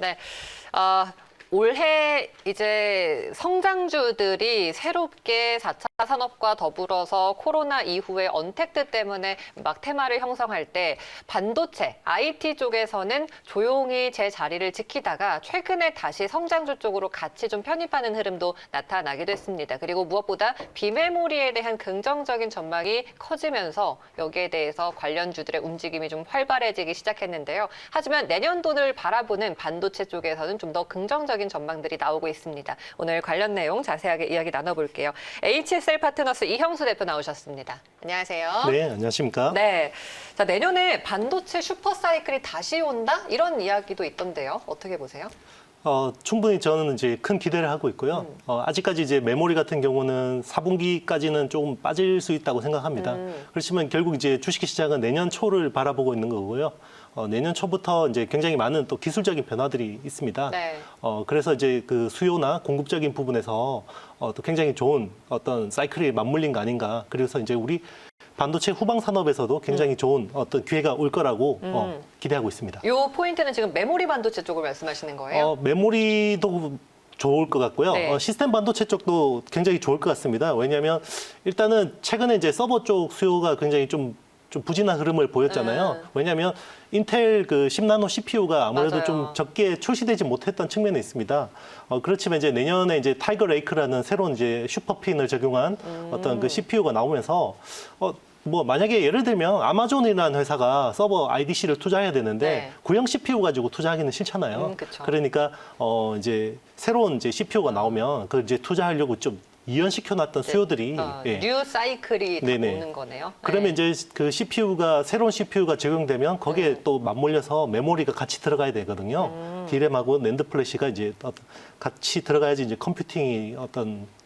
네. 올해 이제 성장주들이 새롭게 4차 산업과 더불어서 코로나 이후에 언택트 때문에 막 테마를 형성할 때 반도체, IT 쪽에서는 조용히 제 자리를 지키다가 최근에 다시 성장주 쪽으로 같이 좀 편입하는 흐름도 나타나기도 했습니다. 그리고 무엇보다 비메모리에 대한 긍정적인 전망이 커지면서 여기에 대해서 관련주들의 움직임이 좀 활발해지기 시작했는데요. 하지만 내년도를 바라보는 반도체 쪽에서는 좀 더 긍정적인 전망들이 나오고 있습니다. 오늘 관련 내용 자세하게 이야기 나눠볼게요. HSL 파트너스 이형수 대표 나오셨습니다. 안녕하세요. 네, 안녕하십니까? 네. 자, 내년에 반도체 슈퍼사이클이 다시 온다? 이런 이야기도 있던데요. 어떻게 보세요? 충분히 저는 이제 큰 기대를 하고 있고요. 아직까지 이제 메모리 같은 경우는 4분기까지는 조금 빠질 수 있다고 생각합니다. 그렇지만 결국 이제 주식시장은 내년 초를 바라보고 있는 거고요. 내년 초부터 이제 굉장히 많은 또 기술적인 변화들이 있습니다. 네. 그래서 이제 그 수요나 공급적인 부분에서 또 굉장히 좋은 어떤 사이클이 맞물린 거 아닌가. 그래서 이제 우리 반도체 후방 산업에서도 굉장히 좋은 어떤 기회가 올 거라고 기대하고 있습니다. 이 포인트는 지금 메모리 반도체 쪽을 말씀하시는 거예요? 메모리도 좋을 것 같고요. 네. 시스템 반도체 쪽도 굉장히 좋을 것 같습니다. 왜냐하면 일단은 최근에 이제 서버 쪽 수요가 굉장히 좀 부진한 흐름을 보였잖아요. 왜냐하면 인텔 그 10나노 CPU가 아무래도 맞아요. 좀 적게 출시되지 못했던 측면이 있습니다. 그렇지만 이제 내년에 이제 타이거 레이크라는 새로운 이제 슈퍼핀을 적용한 어떤 그 CPU가 나오면서 뭐 만약에 예를 들면 아마존이라는 회사가 서버 IDC를 투자해야 되는데 네. 구형 CPU 가지고 투자하기는 싫잖아요. 그쵸. 그러니까 이제 새로운 이제 CPU가 나오면 그 이제 투자하려고 좀 이연시켜놨던 수요들이 뉴 사이클이 네네. 오는 거네요. 그러면 네. 이제 그 CPU가 새로운 CPU가 적용되면 거기에 또 맞물려서 메모리가 같이 들어가야 되거든요. 디램하고 낸드 플래시가 이제 같이 들어가야지 이제 컴퓨팅이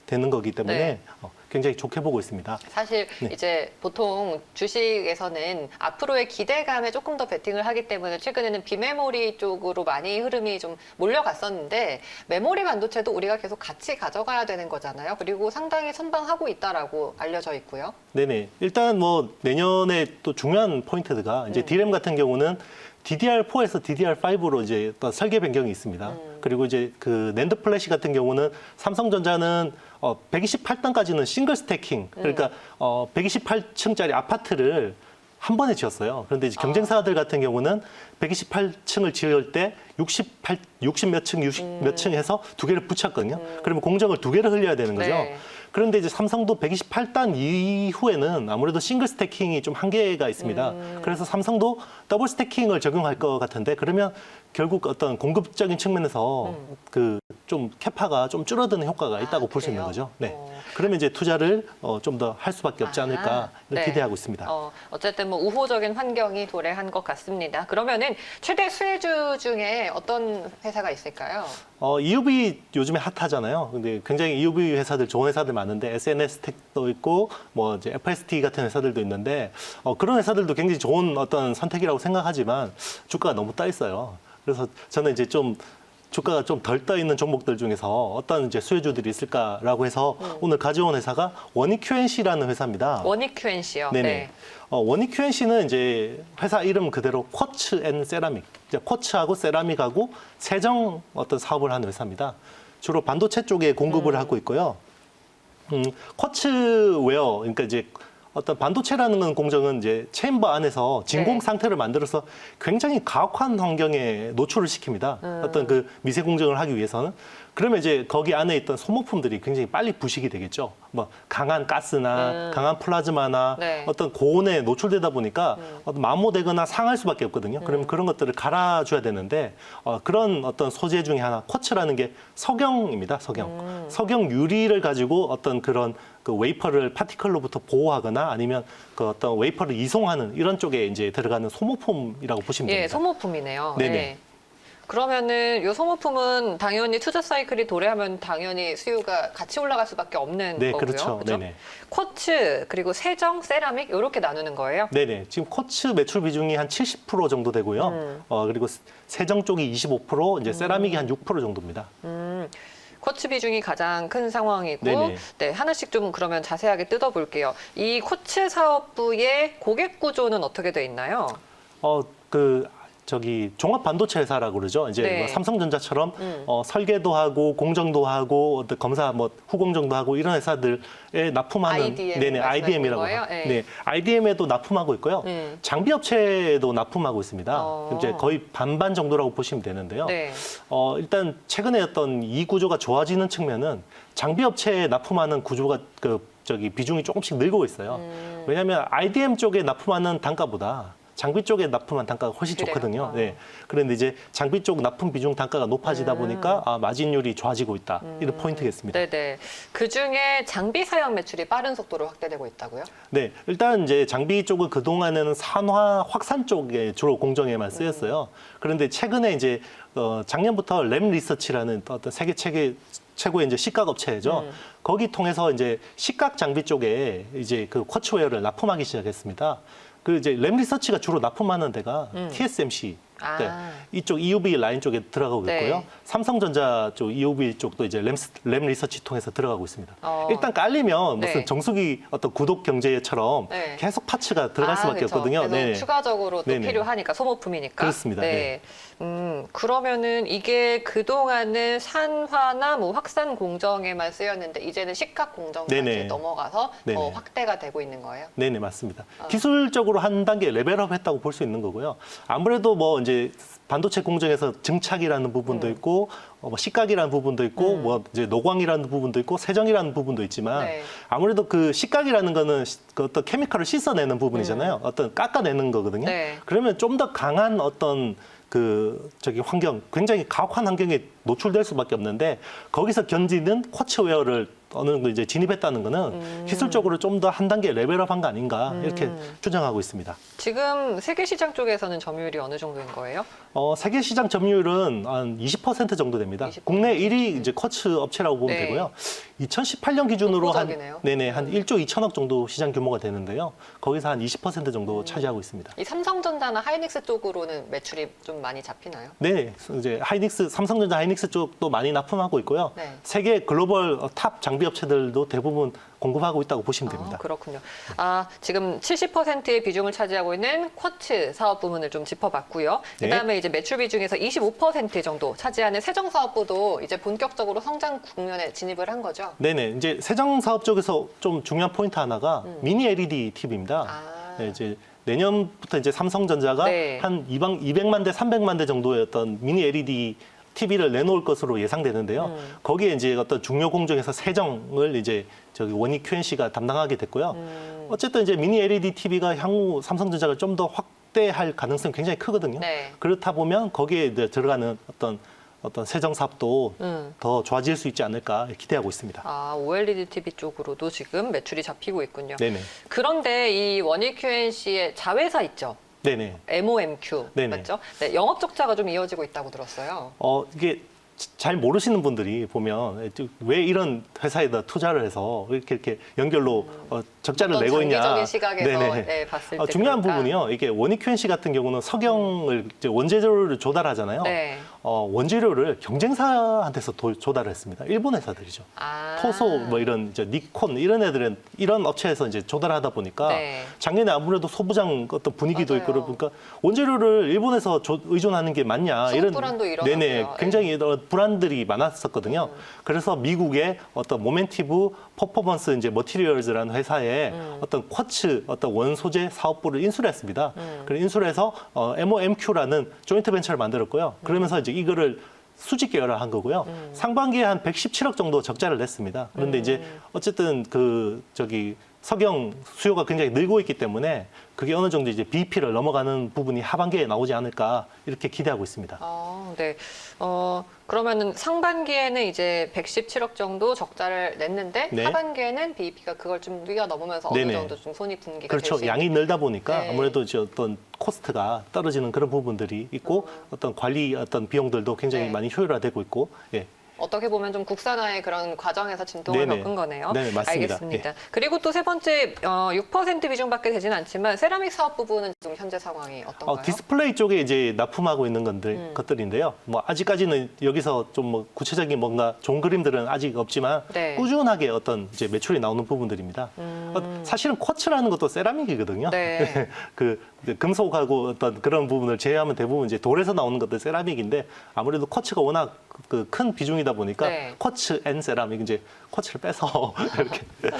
되는 거기 때문에 네. 굉장히 좋게 보고 있습니다. 사실 네. 이제 보통 주식에서는 앞으로의 기대감에 조금 더 베팅을 하기 때문에 최근에는 비메모리 쪽으로 많이 흐름이 좀 몰려갔었는데 메모리 반도체도 우리가 계속 같이 가져가야 되는 거잖아요. 그리고 상당히 선방하고 있다라고 알려져 있고요. 네네. 일단 뭐 내년에 또 중요한 포인트가 이제 디램 같은 경우는 DDR4에서 DDR5로 이제 또 설계 변경이 있습니다. 그리고 이제 그 낸드 플래시 같은 경우는 삼성전자는 128단까지는 싱글 스태킹, 그러니까 128층짜리 아파트를 한 번에 지었어요. 그런데 이제 경쟁사들 같은 경우는 128층을 지을 때 60 몇 층, 60 몇 층 해서 두 개를 붙였거든요. 그러면 공정을 두 개를 흘려야 되는 거죠. 네. 그런데 이제 삼성도 128단 이후에는 아무래도 싱글 스태킹이 좀 한계가 있습니다. 그래서 삼성도 더블 스태킹을 적용할 것 같은데 그러면 결국 어떤 공급적인 측면에서 그 좀 캐파가 좀 줄어드는 효과가 있다고 볼 수 있는 그래요? 거죠. 네. 그러면 이제 투자를 좀 더 할 수밖에 없지 않을까 네. 기대하고 있습니다. 어쨌든 뭐 우호적인 환경이 도래한 것 같습니다. 그러면은 최대 수혜주 중에 어떤 회사가 있을까요? EUV 요즘에 핫하잖아요. 근데 굉장히 EUV 회사들 좋은 회사들 많은데 SNS텍도 있고 뭐 이제 FST 같은 회사들도 있는데 그런 회사들도 굉장히 좋은 어떤 선택이라고 생각하지만 주가가 너무 떠 있어요. 그래서 저는 이제 좀 주가가 좀 덜 떠 있는 종목들 중에서 어떤 이제 수혜주들이 있을까라고 해서 오늘 가져온 회사가 원익 QNC라는 회사입니다. 원익 QNC요. 네네. 네. 원익 QNC는 이제 회사 이름 그대로 쿼츠 앤 세라믹, 이제 쿼츠하고 세라믹하고 세정 어떤 사업을 하는 회사입니다. 주로 반도체 쪽에 공급을 하고 있고요. 쿼츠웨어, 그러니까 이제 어떤 반도체라는 공정은 이제 체인버 안에서 진공 네. 상태를 만들어서 굉장히 가혹한 환경에 노출을 시킵니다. 어떤 그 미세 공정을 하기 위해서는. 그러면 이제 거기 안에 있던 소모품들이 굉장히 빨리 부식이 되겠죠. 뭐 강한 가스나 강한 플라즈마나 네. 어떤 고온에 노출되다 보니까 어떤 마모되거나 상할 수밖에 없거든요. 그러면 그런 것들을 갈아줘야 되는데 그런 어떤 소재 중에 하나 쿼츠라는 게 석영입니다. 석영. 석영 유리를 가지고 어떤 그런 그 웨이퍼를 파티클로부터 보호하거나 아니면 그 어떤 웨이퍼를 이송하는 이런 쪽에 이제 들어가는 소모품이라고 보시면 됩니다. 예, 소모품이네요. 네네. 네. 그러면은 이 소모품은 당연히 투자 사이클이 도래하면 당연히 수요가 같이 올라갈 수밖에 없는 네, 거고요. 그렇죠. 그죠? 네네. 쿼츠 그리고 세정, 세라믹 이렇게 나누는 거예요. 네네. 지금 쿼츠 매출 비중이 한 70% 정도 되고요. 그리고 세정 쪽이 25%, 이제 세라믹이 한 6% 정도입니다. 쿼츠 비중이 가장 큰 상황이고, 네네. 네, 하나씩 좀 그러면 자세하게 뜯어볼게요. 이 쿼츠 사업부의 고객 구조는 어떻게 돼 있나요? 저기 종합 반도체 회사라고 그러죠. 이제 네. 뭐 삼성전자처럼 설계도 하고 공정도 하고 어떤 검사 뭐 후공정도 하고 이런 회사들에 납품하는 IDM 네네 IDM이라고 거예요? 합니다. 네. 네, IDM에도 납품하고 있고요. 장비 업체에도 납품하고 있습니다. 이제 거의 반반 정도라고 보시면 되는데요. 네. 일단 최근에 어떤 이 구조가 좋아지는 측면은 장비 업체에 납품하는 구조가 비중이 조금씩 늘고 있어요. 왜냐하면 IDM 쪽에 납품하는 단가보다 장비 쪽에 납품한 단가가 훨씬 그래요? 좋거든요. 네. 그런데 이제 장비 쪽 납품 비중 단가가 높아지다 보니까 마진율이 좋아지고 있다. 이런 포인트겠습니다. 네네. 그 중에 장비 사양 매출이 빠른 속도로 확대되고 있다고요? 네, 일단 이제 장비 쪽은 그 동안에는 산화 확산 쪽에 주로 공정에만 쓰였어요. 그런데 최근에 이제 작년부터 램 리서치라는 어떤 세계 최고의 이제 식각 업체죠. 거기 통해서 이제 식각 장비 쪽에 이제 그 쿼츠웨어를 납품하기 시작했습니다. 그 이제 램 리서치가 주로 납품하는 데가 TSMC. 아. 네, 이쪽 EUV 라인 쪽에 들어가고 네. 있고요. 삼성전자 쪽 EUV 쪽도 이제 램 리서치 통해서 들어가고 있습니다. 일단 깔리면 무슨 네. 정수기 어떤 구독 경제처럼 네. 계속 파츠가 들어갈 수밖에 그렇죠. 없거든요. 그래서 추가적으로 또 네네. 필요하니까 소모품이니까. 그렇습니다. 네. 그러면은 이게 그동안은 산화나 뭐 확산 공정에만 쓰였는데 이제는 식각 공정까지 네네. 넘어가서 더 네네. 확대가 되고 있는 거예요. 네네, 맞습니다. 기술적으로 한 단계 레벨업 했다고 볼 수 있는 거고요. 아무래도 뭐 이제 반도체 공정에서 증착이라는 부분도 있고, 뭐 식각이라는 부분도 있고, 뭐 이제 노광이라는 부분도 있고, 세정이라는 부분도 있지만, 네. 아무래도 그 식각이라는 거는 그 어떤 케미컬을 씻어내는 부분이잖아요. 어떤 깎아내는 거거든요. 네. 그러면 좀 더 강한 어떤 환경, 굉장히 가혹한 환경에 노출될 수밖에 없는데, 거기서 견디는 쿼츠웨어를 어느 정도 이제 진입했다는 거는 기술적으로 좀 더 한 단계 레벨업한 거 아닌가 이렇게 추정하고 있습니다. 지금 세계 시장 쪽에서는 점유율이 어느 정도인 거예요? 세계 시장 점유율은 한 20% 정도 됩니다. 20%. 국내 1위 이제 쿼츠 업체라고 보면 네. 되고요. 2018년 기준으로 한 독보적이네요. 한 1조 2천억 정도 시장 규모가 되는데요. 거기서 한 20% 정도 차지하고 있습니다. 이 삼성전자나 하이닉스 쪽으로는 매출이 좀 많이 잡히나요? 네, 이제 삼성전자 하이닉스 쪽도 많이 납품하고 있고요. 네. 세계 글로벌 탑 장비 업체들도 대부분 공급하고 있다고 보시면 됩니다. 그렇군요. 지금 70%의 비중을 차지하고 있는 쿼츠 사업 부문을 좀 짚어봤고요. 네. 그다음에 이제 매출 비중에서 25% 정도 차지하는 세정 사업부도 이제 본격적으로 성장 국면에 진입을 한 거죠. 네네, 이제 세정 사업 쪽에서 좀 중요한 포인트 하나가 미니 LED TV입니다. 네, 이제 내년부터 이제 삼성전자가 네. 한 200만 대, 300만 대 정도의 어떤 미니 LED TV를 내놓을 것으로 예상되는데요. 거기에 이제 어떤 중요 공정에서 세정을 이제 원익 QNC가 담당하게 됐고요. 어쨌든 이제 미니 LED TV가 향후 삼성전자가 좀 더 확대할 가능성이 굉장히 크거든요. 네. 그렇다 보면 거기에 이제 들어가는 어떤 세정 사업도 더 좋아질 수 있지 않을까 기대하고 있습니다. OLED TV 쪽으로도 지금 매출이 잡히고 있군요. 네네. 그런데 이 원익 QNC의 자회사 있죠. 네네. MOMQ 네네. 맞죠? 네, 영업 적자가 좀 이어지고 있다고 들었어요. 이게 잘 모르시는 분들이 보면 왜 이런 회사에다 투자를 해서 이렇게 연결로 적자를 어떤 내고 있냐. 장기적인 시각에서 네네. 네, 봤을 때 중요한 그럴까? 부분이요. 이게 원익 QNC 같은 경우는 석영을 이제 원재료를 조달하잖아요. 네. 원재료를 경쟁사한테서 조달을 했습니다. 일본 회사들이죠. 토소 뭐 이런 이제 니콘 이런 애들은 이런 업체에서 이제 조달하다 보니까 네. 작년에 아무래도 소부장 어떤 분위기도 맞아요. 있고 그러니까 원재료를 일본에서 의존하는 게 맞냐 수입 불안도 일어나고요. 네네 굉장히 불안들이 많았었거든요. 그래서 미국의 어떤 모멘티브 퍼포먼스 이제 머티리얼즈라는 회사에 어떤 쿼츠 어떤 원소재 사업부를 인수를 했습니다. 그래서 인수를 해서 MOMQ라는 조인트 벤처를 만들었고요. 그러면서 이제 이거를 수직 계열을 한 거고요. 상반기에 한 117억 정도 적자를 냈습니다. 그런데 이제 어쨌든 석영 수요가 굉장히 늘고 있기 때문에 그게 어느 정도 이제 BEP를 넘어가는 부분이 하반기에 나오지 않을까 이렇게 기대하고 있습니다. 네. 그러면은 상반기에는 이제 117억 정도 적자를 냈는데 네. 하반기에는 BEP가 그걸 좀 뛰어넘으면서 어느 네네. 정도 좀 손익분기가 그렇죠. 될 수 양이 늘다 보니까 네. 아무래도 이제 어떤 코스트가 떨어지는 그런 부분들이 있고 어떤 관리 어떤 비용들도 굉장히 네. 많이 효율화되고 있고 예. 어떻게 보면 좀 국산화의 그런 과정에서 진통을 네네. 겪은 거네요. 네, 맞습니다. 알겠습니다. 그리고 또 세 번째 6% 비중밖에 되지는 않지만 세라믹 사업 부분은 지금 현재 상황이 어떤가요? 디스플레이 쪽에 이제 납품하고 있는 것들인데요. 뭐 아직까지는 여기서 좀 뭐 구체적인 뭔가 좋은 그림들은 아직 없지만 네. 꾸준하게 어떤 이제 매출이 나오는 부분들입니다. 사실은 쿼츠라는 것도 세라믹이거든요. 네. 이제 금속하고 어떤 그런 부분을 제외하면 대부분 이제 돌에서 나오는 것들 세라믹인데 아무래도 쿼츠가 워낙 그 큰 비중이다 보니까 네. 쿼츠 앤 세라믹 이제 쿼츠를 빼서 이렇게 네.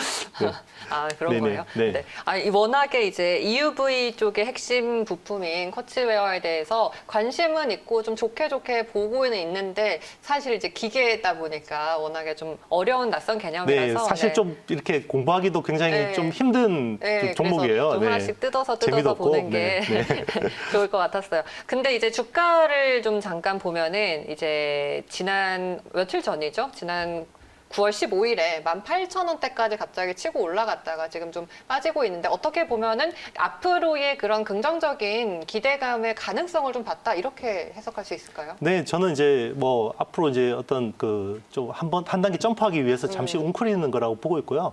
아, 그런 네네, 거예요? 네. 아, 워낙에 이제 EUV 쪽의 핵심 부품인 쿼츠웨어에 대해서 관심은 있고 좀 좋게 보고는 있는데 사실 이제 기계다 보니까 워낙에 좀 어려운 낯선 개념이라서 네, 사실 좀 이렇게 공부하기도 굉장히 네. 좀 힘든 네, 종목이에요. 그래서 좀 네. 하나씩 뜯어서 재미도 없고, 보는 게 네, 네. 좋을 것 같았어요. 근데 이제 주가를 좀 잠깐 보면은 이제 지난 며칠 전이죠? 지난 9월 15일에 18,000원대까지 갑자기 치고 올라갔다가 지금 좀 빠지고 있는데 어떻게 보면은 앞으로의 그런 긍정적인 기대감의 가능성을 좀 봤다 이렇게 해석할 수 있을까요? 네, 저는 이제 뭐 앞으로 이제 어떤 그 좀 한 단계 점프하기 위해서 잠시 웅크리는 거라고 보고 있고요.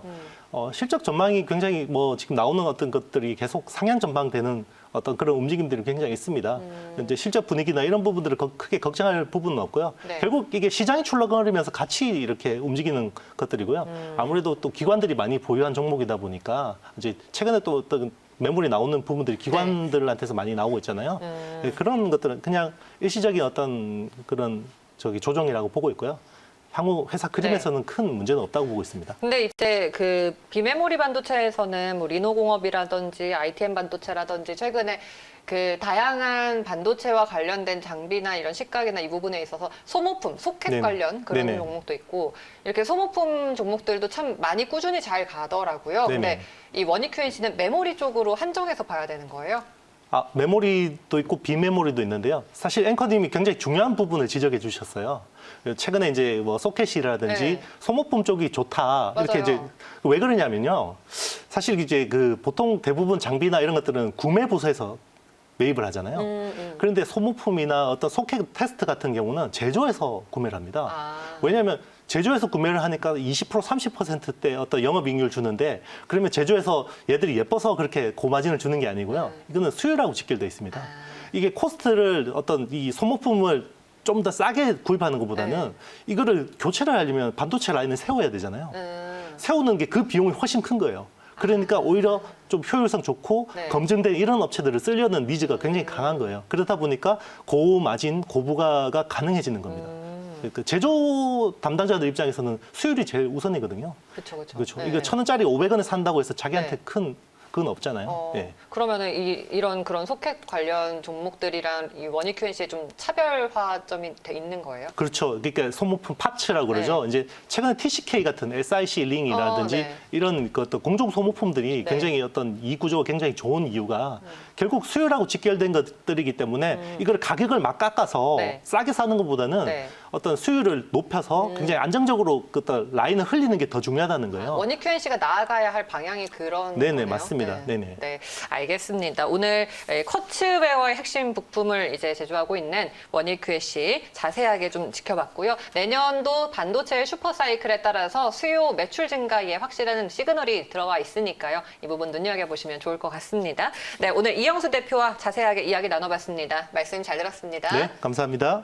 실적 전망이 굉장히 뭐 지금 나오는 어떤 것들이 계속 상향 전망되는 어떤 그런 움직임들이 굉장히 있습니다. 이제 실적 분위기나 이런 부분들을 크게 걱정할 부분은 없고요. 네. 결국 이게 시장이 출렁거리면서 같이 이렇게 움직이는 것들이고요. 아무래도 또 기관들이 많이 보유한 종목이다 보니까 이제 최근에 또 어떤 매물이 나오는 부분들이 기관들한테서 많이 나오고 있잖아요. 네, 그런 것들은 그냥 일시적인 어떤 그런 조정이라고 보고 있고요. 향후 회사 그림에서는 큰 문제는 없다고 보고 있습니다. 근데 이제 그 비메모리 반도체에서는 뭐 리노공업이라든지 ITM 반도체라든지 최근에 그 다양한 반도체와 관련된 장비나 이런 식각이나 이 부분에 있어서 소모품, 소켓 네네. 관련 그런 네네. 종목도 있고 이렇게 소모품 종목들도 참 많이 꾸준히 잘 가더라고요. 근데 네네. 이 원익 QNC는 메모리 쪽으로 한정해서 봐야 되는 거예요? 아, 메모리도 있고 비메모리도 있는데요. 사실 앵커님이 굉장히 중요한 부분을 지적해 주셨어요. 최근에 이제 뭐 소켓이라든지 네. 소모품 쪽이 좋다. 이렇게 맞아요. 이제 왜 그러냐면요. 사실 이제 그 보통 대부분 장비나 이런 것들은 구매 부서에서 매입을 하잖아요. 그런데 소모품이나 어떤 소켓 테스트 같은 경우는 제조해서 구매를 합니다. 아. 왜냐하면 제조해서 구매를 하니까 20% 30%대 어떤 영업이익률 주는데 그러면 제조해서 얘들이 예뻐서 그렇게 고마진을 주는 게 아니고요. 이거는 수요라고 직결되어 있습니다. 이게 코스트를 어떤 이 소모품을 좀 더 싸게 구입하는 것보다는 이거를 교체를 하려면 반도체 라인을 세워야 되잖아요. 세우는 게 그 비용이 훨씬 큰 거예요. 그러니까 오히려 좀 효율성 좋고 네. 검증된 이런 업체들을 쓰려는 니즈가 굉장히 강한 거예요. 그러다 보니까 고마진, 고부가가 가능해지는 겁니다. 그 제조 담당자들 입장에서는 수율이 제일 우선이거든요. 그렇죠. 그렇죠. 이거 1,000원짜리 500원에 산다고 해서 자기한테 네. 큰 그건 없잖아요. 예. 그러면은 이런 그런 소켓 관련 종목들이랑 이 원익 QNC에 좀 차별화점이 돼 있는 거예요? 그렇죠. 그러니까 소모품 파츠라고 그러죠. 네. 이제 최근에 TCK 같은 SIC 링이라든지 네. 이런 그 어떤 공정 소모품들이 네. 굉장히 어떤 이 구조가 굉장히 좋은 이유가 결국 수요라고 직결된 것들이기 때문에 이걸 가격을 막 깎아서 네. 싸게 사는 것보다는 네. 어떤 수요를 높여서 굉장히 안정적으로 그 어떤 라인을 흘리는 게 더 중요하다는 거예요. 원익 QNC가 나아가야 할 방향이 그런 네네, 거네요. 맞습니다. 네. 네네. 네, 알겠습니다. 오늘 쿼츠웨어의 핵심 부품을 이제 제조하고 있는 원익 QNC 자세하게 좀 지켜봤고요. 내년도 반도체의 슈퍼사이클에 따라서 수요 매출 증가에 확실한 시그널이 들어와 있으니까요. 이 부분 눈여겨보시면 좋을 것 같습니다. 네, 오늘 이영수 대표와 자세하게 이야기 나눠봤습니다. 말씀 잘 들었습니다. 네, 감사합니다.